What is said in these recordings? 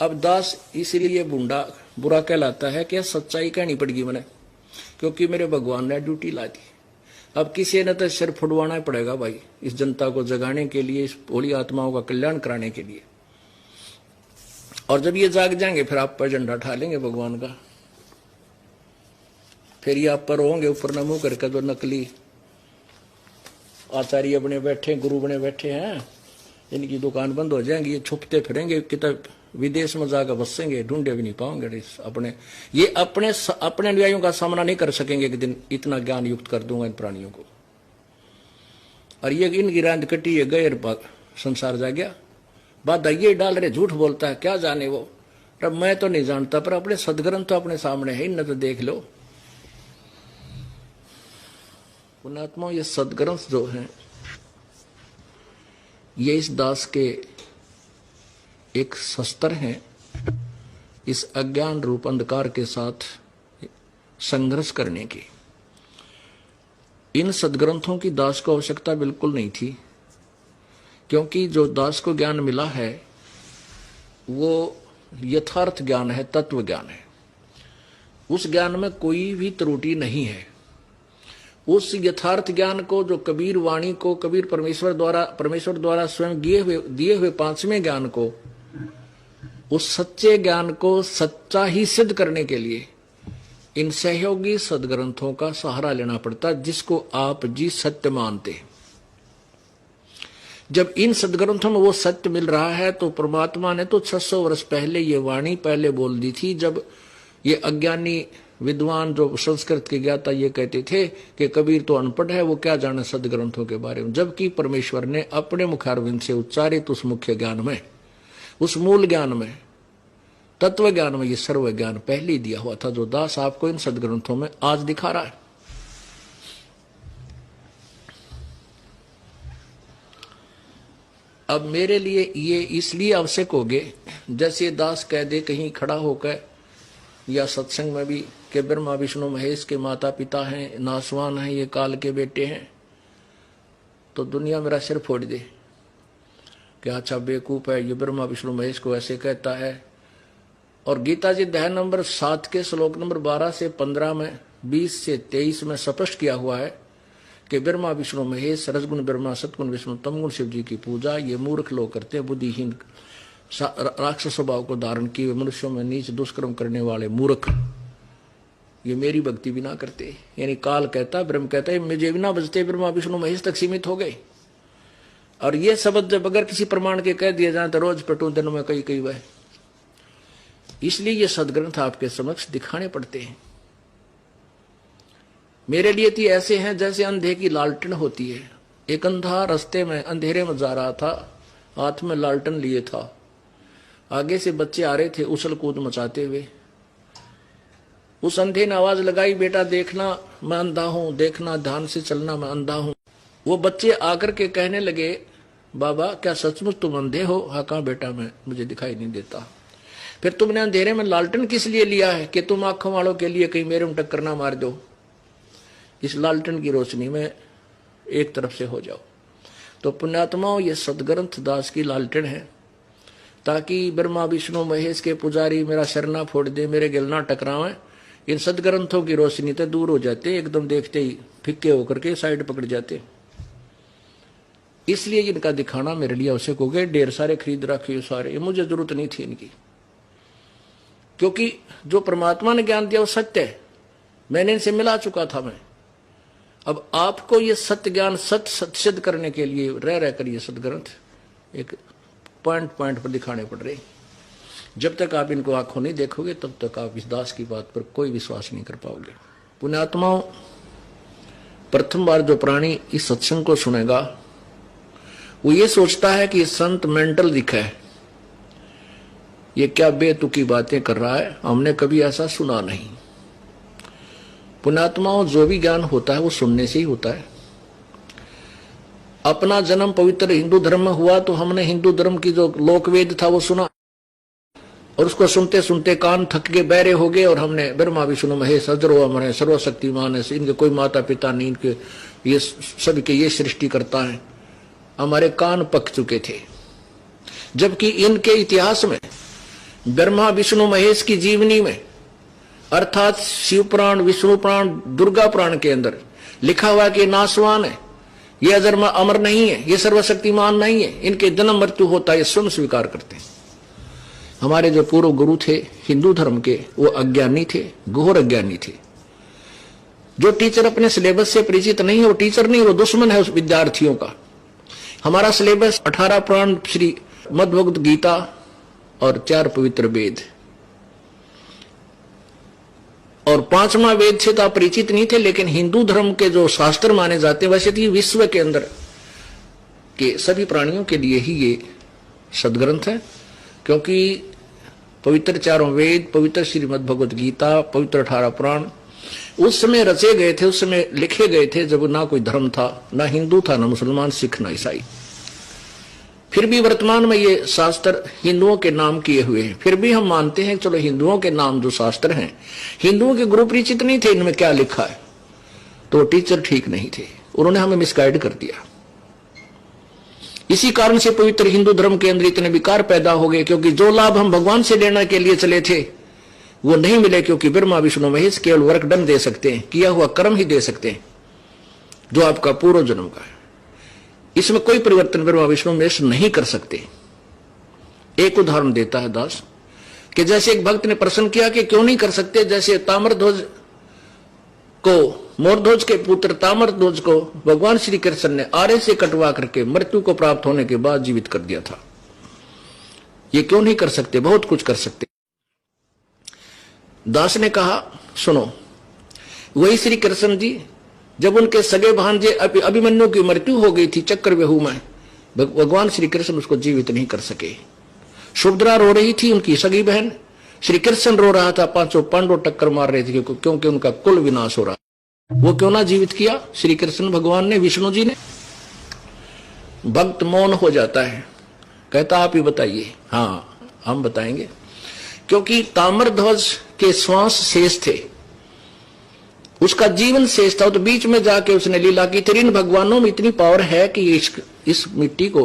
अब दास इसीलिए बूंदा बुरा कहलाता है कि सच्चाई कहनी पड़ेगी मैंने, क्योंकि मेरे भगवान ने ड्यूटी ला दी। अब किसी ने तो सिर फुड़वाना ही पड़ेगा भाई, इस जनता को जगाने के लिए, इस भोली आत्माओं का कल्याण कराने के लिए। और जब ये जाग जाएंगे फिर आप पर झंडा उठा लेंगे भगवान का। फिर ये आप पर होंगे ऊपर न मुंह करके, जो नकली आचार्य बने बैठे, गुरु बने बैठे हैं, इनकी दुकान बंद हो जाएंगी। ये छुपते फिरेंगे, किताब विदेश में जाकर बसेंगे, ढूंढे भी नहीं पाओगे। अपने अनुयायियों का सामना नहीं कर सकेंगे एक दिन, इतना ज्ञान युक्त कर दूंगा इन प्राणियों को। और ये इनकी रांद कटी, ये गैर संसार जा गया। बात ये डाल रहे, झूठ बोलता है, क्या जाने वो। अब मैं तो नहीं जानता, पर अपने सदग्रंथ तो अपने सामने है, इन्हें तो देख लो। पुण्यात्मा, ये सदग्रंथ जो है ये इस दास के एक शस्त्र हैं, इस अज्ञान रूप अंधकार के साथ संघर्ष करने की। इन सदग्रंथों की दास को आवश्यकता बिल्कुल नहीं थी, क्योंकि जो दास को ज्ञान मिला है वो यथार्थ ज्ञान है, तत्व ज्ञान है। उस ज्ञान में कोई भी त्रुटि नहीं है। उस यथार्थ ज्ञान को, जो कबीर वाणी को, कबीर परमेश्वर द्वारा स्वयं दिए हुए पांचवें ज्ञान को, उस सच्चे ज्ञान को सच्चा ही सिद्ध करने के लिए इन सहयोगी सदग्रंथों का सहारा लेना पड़ता, जिसको आप जी सत्य मानते। जब इन सदग्रंथों में वो सत्य मिल रहा है, तो परमात्मा ने तो 600 वर्ष पहले ये वाणी पहले बोल दी थी, जब ये अज्ञानी विद्वान जो संस्कृत के ज्ञाता ये कहते थे कि कबीर तो अनपढ़ है, वो क्या जाने सदग्रंथों के बारे में। जबकि परमेश्वर ने अपने मुखारविंद से उच्चारित उस मुख्य ज्ञान में, उस मूल ज्ञान में, तत्व ज्ञान में ये सर्व ज्ञान पहले ही दिया हुआ था, जो दास आपको इन सदग्रंथों में आज दिखा रहा है। अब मेरे लिए ये इसलिए आवश्यक हो गए, जैसे दास कह दे कहीं खड़ा होकर या सत्संग में भी कि ब्रह्मा विष्णु महेश के माता पिता हैं, नासवान हैं, ये काल के बेटे हैं, तो दुनिया मेरा सिर फोड़ दे कि अच्छा बेवकूफ है, ये ब्रह्मा विष्णु महेश को ऐसे कहता है। और गीता जी अध्याय नंबर 7 के श्लोक नंबर 12 से 15 में, 20 से 23 में स्पष्ट किया हुआ है कि ब्रह्मा विष्णु महेश, रजगुण ब्रह्मा, सतगुण विष्णु, तमगुण शिव जी की पूजा ये मूर्ख लोग करते हैं, बुद्धिहीन राक्षस स्वभाव को धारण किए मनुष्यों में नीच दुष्कर्म करने वाले मूर्ख, ये मेरी भक्ति भी ना करते। यानी काल कहता, ब्रह्म कहता है, मुझे बिना बजते ब्रह्मा विष्णु महेश तक सीमित हो गए। और ये शब्द जब अगर किसी प्रमाण के कह दिए जाए तो रोज पटू दिनों में कई वह। इसलिए ये सदग्रंथ आपके समक्ष दिखाने पड़ते हैं। मेरे लिए तो ऐसे हैं जैसे अंधे की लालटेन होती है। एक अंधा रास्ते में अंधेरे में जा रहा था, हाथ में लालटेन लिए था, आगे से बच्चे आ रहे थे उछल कूद मचाते हुए। उस अंधे ने आवाज लगाई, बेटा देखना मैं अंधा हूं, देखना ध्यान से चलना मैं अंधा हूं। वो बच्चे आकर के कहने लगे, बाबा क्या सचमुच तुम अंधे हो? हाँ कहा बेटा मैं, मुझे दिखाई नहीं देता। फिर तुमने अंधेरे में लालटेन किस लिए लिया है? कि तुम आंखों वालों के लिए कहीं मेरे में टक्कर ना मार दो, इस लालटेन की रोशनी में एक तरफ से हो जाओ। तो पुण्यात्माओं, ये सदग्रंथ दास की लालटेन है, ताकि ब्रह्मा विष्णु महेश के पुजारी मेरा सिर ना फोड़ दे, मेरे गिल ना टकरावे। इन सदग्रंथों की रोशनी तो दूर हो जाते, एकदम देखते ही फिक्के होकर के साइड पकड़ जाते। इसलिए इनका दिखाना मेरे लिए आवश्यक हो गया। ढेर सारे खरीद रखे सारे, मुझे जरूरत नहीं थी इनकी, क्योंकि जो परमात्मा ने ज्ञान दिया वो सत्य है, मैंने इनसे मिला चुका था मैं। अब आपको ये सत्य ज्ञान सत्य सिद्ध करने के लिए रह कर ये सदग्रंथ एक पॉइंट पर दिखाने पड़ रहे। जब तक आप इनको आंखों नहीं देखोगे तब तक आप इस दास की बात पर कोई विश्वास नहीं कर पाओगे। पुण्यात्माओं, प्रथम बार जो प्राणी इस सत्संग को सुनेगा वो ये सोचता है कि संत मेंटल दिखा है, ये क्या बेतुकी बातें कर रहा है, हमने कभी ऐसा सुना नहीं। पुण्यात्माओं, जो भी ज्ञान होता है वो सुनने से ही होता है। अपना जन्म पवित्र हिंदू धर्म में हुआ तो हमने हिंदू धर्म की जो लोकवेद था वो सुना, और उसको सुनते सुनते कान थक के बहरे हो गए, और हमने ब्रह्मा विष्णु महेश अजरो अमर है, सर्वशक्तिमान है, इनके कोई माता पिता नहीं, इनके ये सभी के ये सृष्टि करता है, हमारे कान पक चुके थे। जबकि इनके इतिहास में ब्रह्मा विष्णु महेश की जीवनी में अर्थात शिव पुराण, विष्णु पुराण, दुर्गा पुराण के अंदर लिखा हुआ कि नासवान है, ये अजर अमर नहीं है, ये सर्वशक्तिमान नहीं है, इनके जन्म मृत्यु होता है, ये स्वयं स्वीकार करते हैं। हमारे जो पूर्व गुरु थे हिंदू धर्म के, वो अज्ञानी थे, घोर अज्ञानी थे। जो टीचर अपने सिलेबस से परिचित नहीं है वो टीचर नहीं, वो दुश्मन है उस विद्यार्थियों का। हमारा सिलेबस 18 पुराण, श्री मद्भगवत गीता और 4 पवित्र वेद, और 5वां वेद से तो आप परिचित नहीं थे, लेकिन हिंदू धर्म के जो शास्त्र माने जाते हैं, वैसे तो विश्व के अंदर के सभी प्राणियों के लिए ही ये सदग्रंथ है, क्योंकि पवित्र 4 वेद, पवित्र श्रीमद् भगवत गीता, पवित्र 18 पुराण उस समय रचे गए थे, उस समय लिखे गए थे जब ना कोई धर्म था, ना हिंदू था, ना मुसलमान, सिख, ना ईसाई। फिर भी वर्तमान में ये शास्त्र हिंदुओं के नाम किए हुए हैं। फिर भी हम मानते हैं चलो हिंदुओं के नाम जो शास्त्र हैं, हिंदुओं के गुरु परिचित नहीं थे इनमें क्या लिखा है, तो टीचर ठीक नहीं थे, उन्होंने हमें मिसगाइड कर दिया। इसी कारण से पवित्र हिंदू धर्म के अंदर इतने विकार पैदा हो गए, क्योंकि जो लाभ हम भगवान से लेने के लिए चले थे वो नहीं मिले, क्योंकि ब्रह्मा विष्णु महेश केवल वर्क डन दे सकते हैं, किया हुआ कर्म ही दे सकते हैं जो आपका पूर्व जन्म का है। इसमें कोई परिवर्तन ब्रह्मा विष्णु महेश नहीं कर सकते। एक उदाहरण देता है दास कि जैसे एक भक्त ने प्रश्न किया कि क्यों नहीं कर सकते, जैसे ताम्रध्वज को, मोरध्वज के पुत्र ताम्रध्वज को भगवान श्री कृष्ण ने आरे से कटवा करके मृत्यु को प्राप्त होने के बाद जीवित कर दिया था, ये क्यों नहीं कर सकते? बहुत कुछ कर सकते। दास ने कहा सुनो, वही श्री कृष्ण जी जब उनके सगे भांजे अभिमन्यु की मृत्यु हो गई थी चक्रव्यूह में, भगवान श्री कृष्ण उसको जीवित नहीं कर सके। सुभद्रा रो रही थी, उनकी सगी बहन, श्री कृष्ण रो रहा था, 5 पांडव टक्कर मार रहे थे क्योंकि उनका कुल विनाश हो रहा। वो क्यों ना जीवित किया श्री कृष्ण भगवान ने, विष्णु जी ने? भक्त मौन हो जाता है, कहता आप ही बताइए। हाँ हम बताएंगे, क्योंकि ताम्रध्वज के श्वास शेष थे, उसका जीवन शेष था, तो बीच में जाके उसने लीला की। तेरे इन भगवानों में इतनी पावर है कि इस मिट्टी को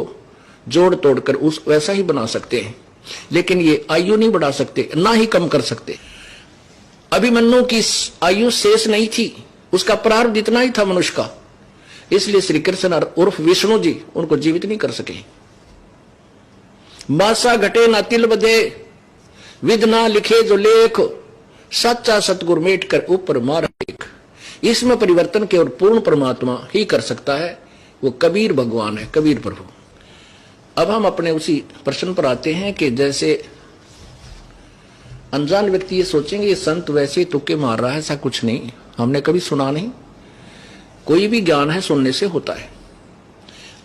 जोड़ तोड़कर उस वैसा ही बना सकते हैं, लेकिन ये आयु नहीं बढ़ा सकते, ना ही कम कर सकते। अभिमन्यु की आयु शेष नहीं थी, उसका प्रारब्ध इतना ही था मनुष्य का, इसलिए श्री कृष्ण उर्फ विष्णु जी उनको जीवित नहीं कर सके। मासा घटे ना तिल बधे, विद ना लिखे जो लेख, सच्चा सतगुरु मेट कर ऊपर मार एक। इसमें परिवर्तन केवल पूर्ण परमात्मा ही कर सकता है, वो कबीर भगवान है, कबीर प्रभु। अब हम अपने उसी प्रश्न पर आते हैं कि जैसे अनजान व्यक्ति ये सोचेंगे ये संत वैसे तुक्के मार रहा है, ऐसा कुछ नहीं, हमने कभी सुना नहीं। कोई भी ज्ञान है सुनने से होता है।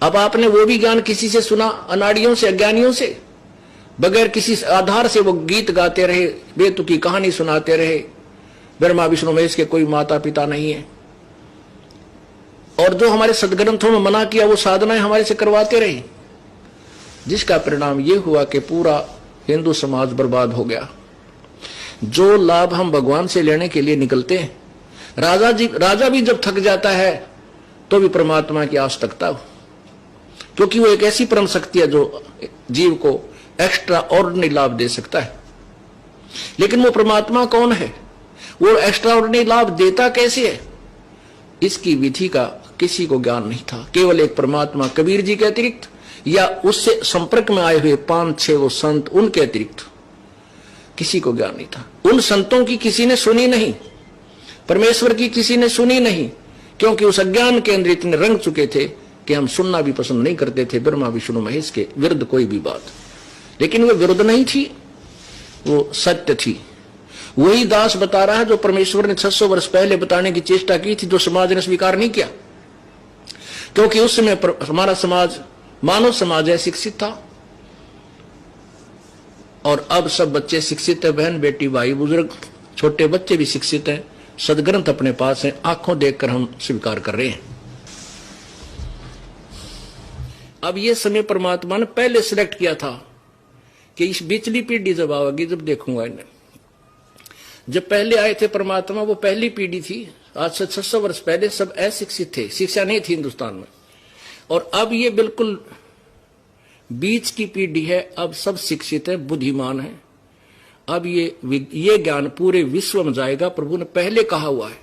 अब आपने वो भी ज्ञान किसी से सुना, अनाड़ियों से, अज्ञानियों से, बगैर किसी आधार से वो गीत गाते रहे, बेतुकी कहानी सुनाते रहे, ब्रह्मा विष्णु महेश के कोई माता पिता नहीं है, और जो हमारे सदग्रंथों में मना किया वो साधनाएं हमारे से करवाते रहे, जिसका परिणाम ये हुआ कि पूरा हिंदू समाज बर्बाद हो गया। जो लाभ हम भगवान से लेने के लिए निकलते हैं, राजा भी जब थक जाता है तो भी परमात्मा की आस तकता हो, क्योंकि वो एक ऐसी परम शक्ति है जो जीव को एक्स्ट्रा ऑर्डिनरी लाभ दे सकता है। लेकिन वो परमात्मा कौन है, वो एक्स्ट्रा ऑर्डिनरी लाभ देता कैसे है, इसकी विधि का किसी को ज्ञान नहीं था। केवल एक परमात्मा कबीर जी के अतिरिक्त या उससे संपर्क में आए हुए 5-6 वो संत, उनके अतिरिक्त किसी को ज्ञान नहीं था। उन संतों की किसी ने सुनी नहीं, परमेश्वर की किसी ने सुनी नहीं, क्योंकि उस अज्ञान के अंदर इतने रंग चुके थे कि हम सुनना भी पसंद नहीं करते थे ब्रह्मा विष्णु महेश के विरुद्ध कोई भी बात। लेकिन वो विरुद्ध नहीं थी, वो सत्य थी। वही दास बता रहा है जो परमेश्वर ने 600 वर्ष पहले बताने की चेष्टा की थी, जो समाज ने स्वीकार नहीं किया, क्योंकि उस समय हमारा समाज मानव समाज है, शिक्षित था, और अब सब बच्चे शिक्षित है, बहन बेटी भाई बुजुर्ग छोटे बच्चे भी शिक्षित हैं, सदग्रंथ अपने पास हैं, आंखों देखकर हम स्वीकार कर रहे हैं। अब ये समय परमात्मा ने पहले सिलेक्ट किया था कि इस बिचली पीढ़ी जब आएगी जब देखूंगा इन्हें। जब पहले आए थे परमात्मा, वो पहली पीढ़ी थी, आज से 600 वर्ष पहले सब अशिक्षित थे, शिक्षा नहीं थी हिंदुस्तान में। और अब ये बिल्कुल बीच की पीढ़ी है, अब सब शिक्षित है, बुद्धिमान है, अब ये ज्ञान पूरे विश्व में जाएगा, प्रभु ने पहले कहा हुआ है।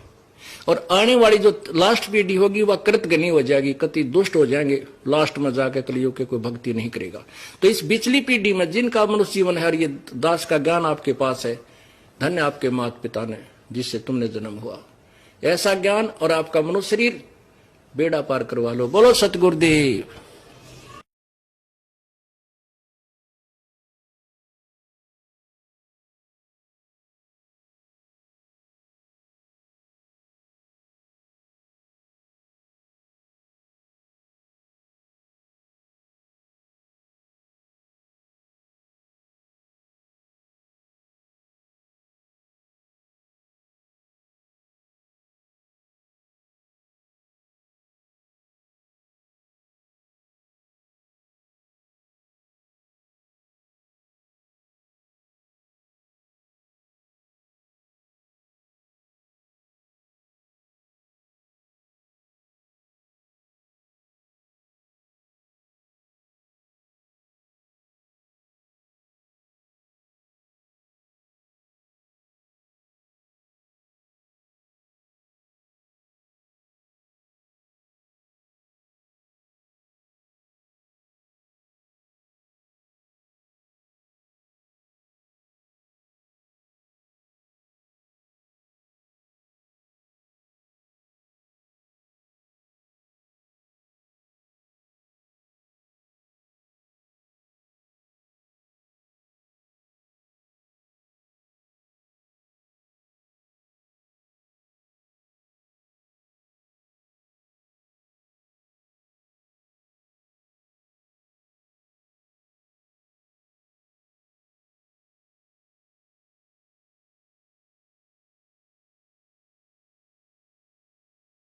और आने वाली जो लास्ट पीढ़ी होगी वह कृतघ्नी हो जाएगी, कति दुष्ट हो जाएंगे, लास्ट में जाकर कलियुग के कोई भक्ति नहीं करेगा। तो इस पिछली पीढ़ी में जिनका मनुष्य जीवन है और ये दास का ज्ञान आपके पास है, धन्य आपके माता पिता ने जिससे तुमने जन्म हुआ, ऐसा ज्ञान और आपका मनुष्य शरीर बेड़ा पार करवा लो। बोलो सतगुरुदेव।